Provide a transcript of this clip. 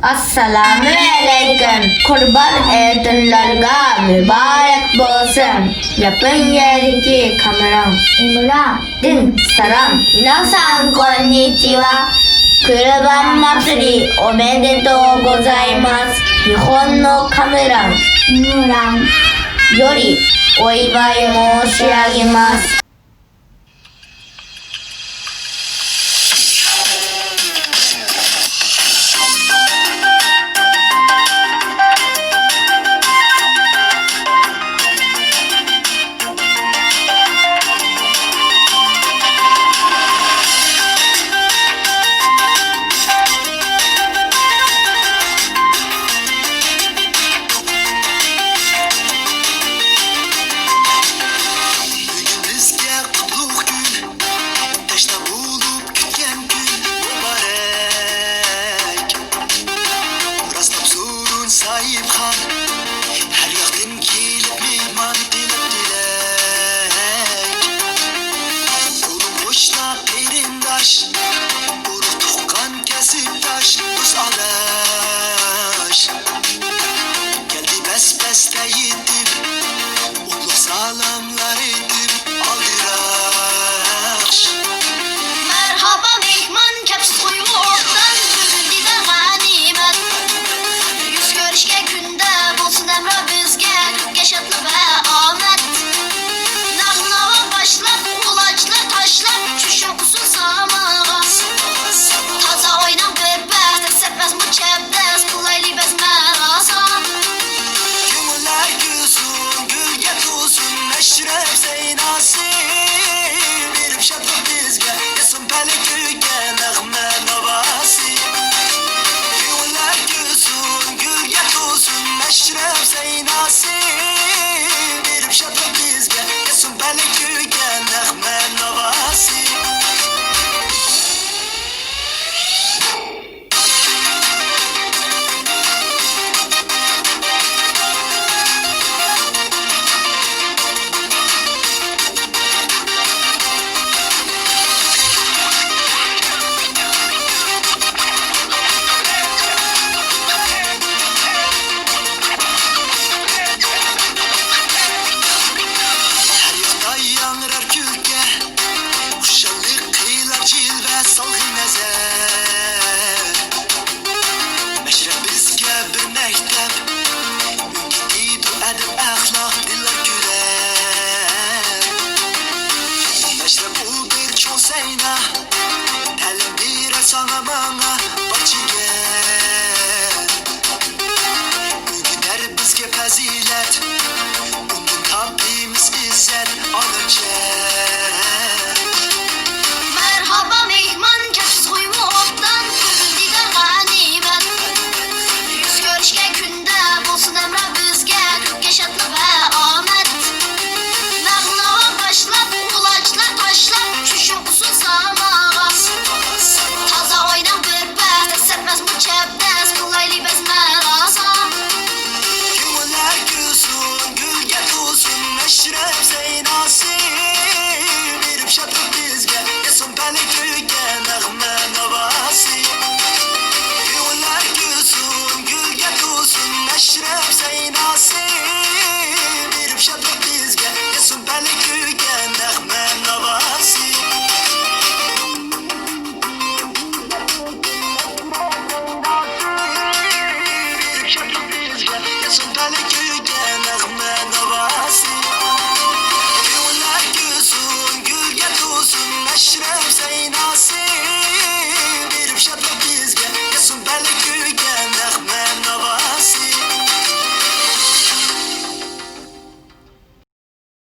Assalamualaikum. Kurban Eidullarga mübarek bolsun. Yapın yerdeki kameram. Din salam. 皆さんこんにちは。クルバン祭りおめでとうございます。日本のカメランよりお祝い申し上げます。